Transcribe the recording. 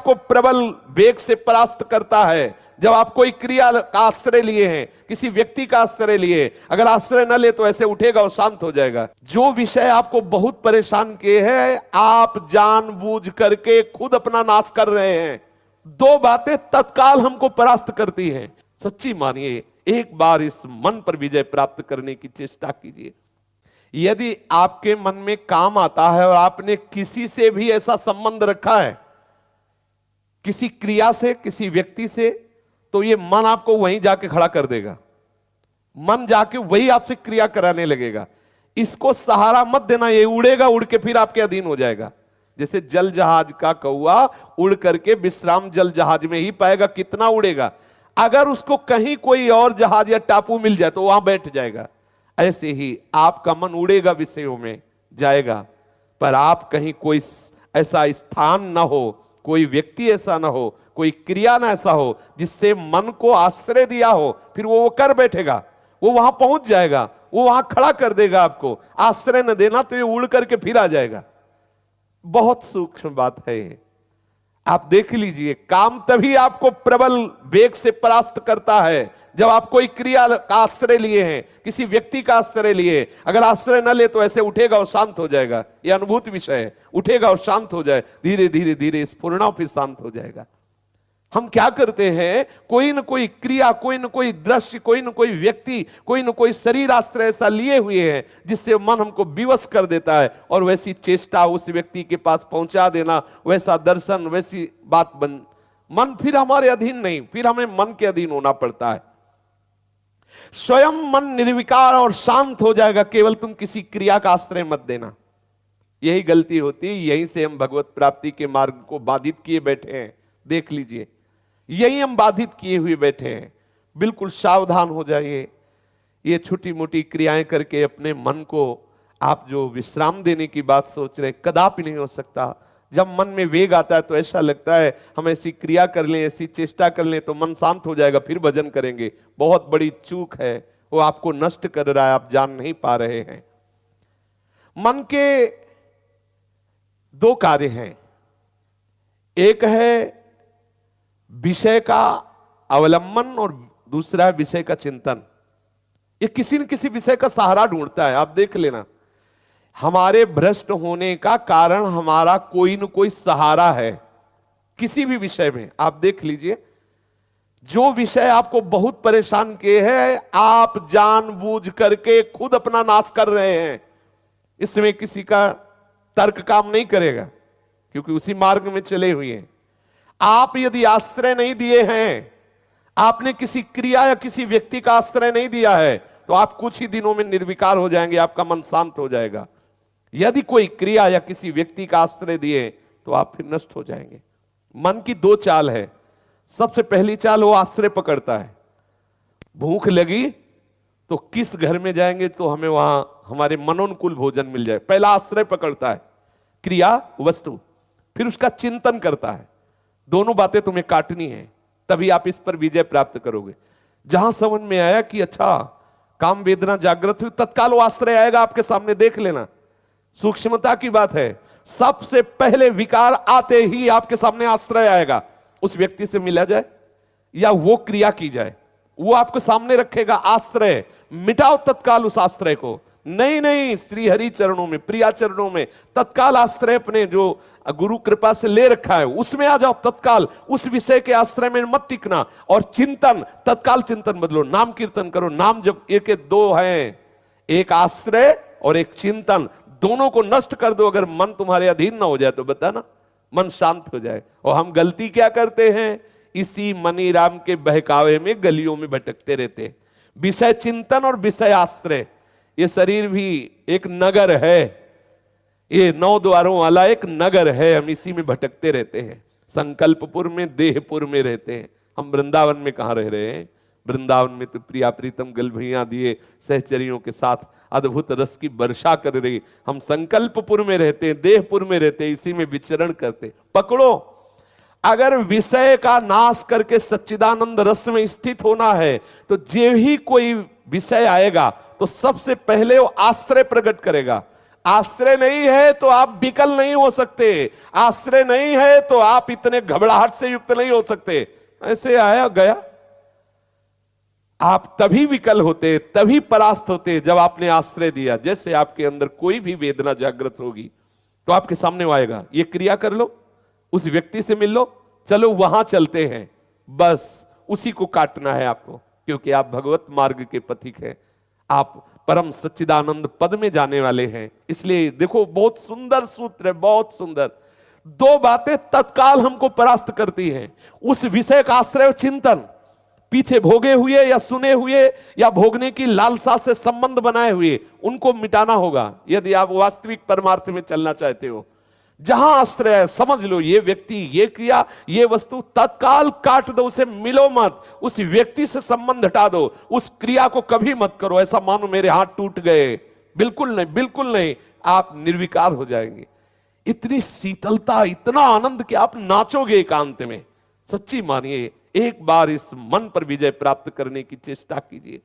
आपको प्रबल वेग से परास्त करता है, जब आप कोई क्रिया का आश्रय लिए हैं, किसी व्यक्ति का आश्रय लिए, अगर आश्रय न ले तो ऐसे उठेगा और शांत हो जाएगा। जो विषय आपको बहुत परेशान किए हैं, आप जानबूझ करके खुद अपना नाश कर रहे हैं। दो बातें तत्काल हमको परास्त करती हैं। सच्ची मानिए, एक बार इस मन पर विजय प्राप्त करने की चेष्टा कीजिए। यदि आपके मन में काम आता है और आपने किसी से भी ऐसा संबंध रखा है, किसी क्रिया से, किसी व्यक्ति से, तो ये मन आपको वहीं जाके खड़ा कर देगा। मन जाके वही आपसे क्रिया कराने लगेगा। इसको सहारा मत देना, ये उड़ेगा, उड़ के फिर आपके अधीन हो जाएगा। जैसे जल जहाज का कौवा उड़ करके विश्राम जल जहाज में ही पाएगा, कितना उड़ेगा। अगर उसको कहीं कोई और जहाज या टापू मिल जाए तो वहां बैठ जाएगा। ऐसे ही आपका मन उड़ेगा, विषयों में जाएगा, पर आप कहीं कोई ऐसा स्थान ना हो, कोई व्यक्ति ऐसा ना हो, कोई क्रिया ना ऐसा हो जिससे मन को आश्रय दिया हो, फिर वो कर बैठेगा, वो वहां पहुंच जाएगा, वो वहां खड़ा कर देगा आपको। आश्रय न देना तो ये उड़ करके फिर आ जाएगा। बहुत सूक्ष्म बात है ये, आप देख लीजिए। काम तभी आपको प्रबल वेग से परास्त करता है जब आप कोई क्रिया का आश्रय लिए हैं, किसी व्यक्ति का आश्रय लिए, अगर आश्रय न ले तो ऐसे उठेगा और शांत हो जाएगा। यह अनुभूत विषय है, उठेगा और शांत हो जाए, धीरे धीरे धीरे स्फुरना फिर शांत हो जाएगा। हम क्या करते हैं, कोई न कोई क्रिया, कोई न कोई दृश्य, कोई न कोई व्यक्ति, कोई न कोई शरीर आश्रय ऐसा लिए हुए हैं जिससे मन हमको विवश कर देता है, और वैसी चेष्टा उस व्यक्ति के पास पहुंचा देना, वैसा दर्शन, वैसी बात मन फिर हमारे अधीन नहीं, फिर हमें मन के अधीन होना पड़ता है। स्वयं मन निर्विकार और शांत हो जाएगा, केवल तुम किसी क्रिया का आश्रय मत देना। यही गलती होती है, यहीं से हम भगवत प्राप्ति के मार्ग को बाधित किए बैठे हैं। देख लीजिए, यही हम बाधित किए हुए बैठे हैं। बिल्कुल सावधान हो जाइए। ये छोटी मोटी क्रियाएं करके अपने मन को आप जो विश्राम देने की बात सोच रहे, कदापि नहीं हो सकता। जब मन में वेग आता है तो ऐसा लगता है हम ऐसी क्रिया कर लें, ऐसी चेष्टा कर लें तो मन शांत हो जाएगा, फिर भजन करेंगे। बहुत बड़ी चूक है, वो आपको नष्ट कर रहा है, आप जान नहीं पा रहे हैं। मन के दो कार्य हैं, एक है विषय का अवलंबन और दूसरा है विषय का चिंतन। ये किसी न किसी विषय का सहारा ढूंढता है। आप देख लेना, हमारे भ्रष्ट होने का कारण हमारा कोई न कोई सहारा है किसी भी विषय में। आप देख लीजिए, जो विषय आपको बहुत परेशान किए हैं, आप जानबूझ करके खुद अपना नाश कर रहे हैं। इसमें किसी का तर्क काम नहीं करेगा, क्योंकि उसी मार्ग में चले हुए हैं। आप यदि आश्रय नहीं दिए हैं, आपने किसी क्रिया या किसी व्यक्ति का आश्रय नहीं दिया है, तो आप कुछ ही दिनों में निर्विकार हो जाएंगे, आपका मन शांत हो जाएगा। यदि कोई क्रिया या किसी व्यक्ति का आश्रय दिए तो आप फिर नष्ट हो जाएंगे। मन की दो चाल है। सबसे पहली चाल, वो आश्रय पकड़ता है। भूख लगी तो किस घर में जाएंगे तो हमें वहां हमारे मनोनुकूल भोजन मिल जाए। पहला आश्रय पकड़ता है, क्रिया, वस्तु। फिर उसका चिंतन करता है। दोनों बातें तुम्हें काटनी है, तभी आप इस पर विजय प्राप्त करोगे। जहां समझ में आया कि अच्छा काम वेदना जागृत हुई, तत्काल वो आश्रय आएगा आपके सामने, देख लेना। सूक्ष्मता की बात है। सबसे पहले विकार आते ही आपके सामने आश्रय आएगा। उस व्यक्ति से मिला जाए या वो क्रिया की जाए, वो आपको सामने रखेगा आश्रय। मिटाओ तत्काल उस आश्रय को। नहीं, श्री हरि चरणों में, प्रिया चरणों में तत्काल आश्रय अपने जो गुरु कृपा से ले रखा है उसमें आ जाओ तत्काल। उस विषय के आश्रय में मत टिकना। और चिंतन, तत्काल चिंतन बदलो, नाम कीर्तन करो। नाम जब एक दो हैं, एक आश्रय और एक चिंतन, दोनों को नष्ट कर दो। अगर मन तुम्हारे अधीन ना हो जाए तो बताना, मन शांत हो जाए। और हम गलती क्या करते हैं, इसी मनी राम के बहकावे में गलियों में भटकते रहते। विषय चिंतन और विषय आश्रय, ये शरीर भी एक नगर है, ये 9 द्वारों वाला एक नगर है। हम इसी में भटकते रहते हैं। संकल्पपुर में, देहपुर में रहते हैं। हम वृंदावन में कहाँ रह रहे हैं। वृंदावन में तो प्रिया प्रीतम गलभैया दिए सहचरियों के साथ अद्भुत रस की वर्षा कर रही। हम संकल्पपुर में रहते हैं, देहपुर में रहते हैं, इसी में विचरण करते। पकड़ो, अगर विषय का नाश करके सच्चिदानंद रस में स्थित होना है तो जो ही कोई विषय आएगा तो सबसे पहले वो आश्रय प्रकट करेगा। आश्रय नहीं है तो आप विकल नहीं हो सकते, आश्रय नहीं है तो आप इतने घबराहट से युक्त नहीं हो सकते। ऐसे आया गया, आप तभी विकल होते, तभी परास्त होते जब आपने आश्रय दिया। जैसे आपके अंदर कोई भी वेदना जागृत होगी तो आपके सामने वो आएगा, ये क्रिया कर लो, उस व्यक्ति से मिल लो, चलो वहां चलते हैं, बस उसी को काटना है आपको, क्योंकि आप भगवत मार्ग के पथिक हैं, आप परम सच्चिदानंद पद में जाने वाले हैं। इसलिए देखो, बहुत सुंदर सूत्र है, बहुत सुंदर। दो बातें तत्काल हमको परास्त करती हैं, उस विषय का आश्रय चिंतन, पीछे भोगे हुए या सुने हुए या भोगने की लालसा से संबंध बनाए हुए, उनको मिटाना होगा यदि आप वास्तविक परमार्थ में चलना चाहते हो। जहां आश्रय है, समझ लो ये व्यक्ति, ये क्रिया, ये वस्तु, तत्काल काट दो, उसे मिलो मत, उस व्यक्ति से संबंध हटा दो, उस क्रिया को कभी मत करो। ऐसा मानो मेरे हाथ टूट गए, बिल्कुल नहीं, बिल्कुल नहीं, आप निर्विकार हो जाएंगे। इतनी शीतलता, इतना आनंद कि आप नाचोगे एकांत में। सच्ची मानिए, एक बार इस मन पर विजय प्राप्त करने की चेष्टा कीजिए।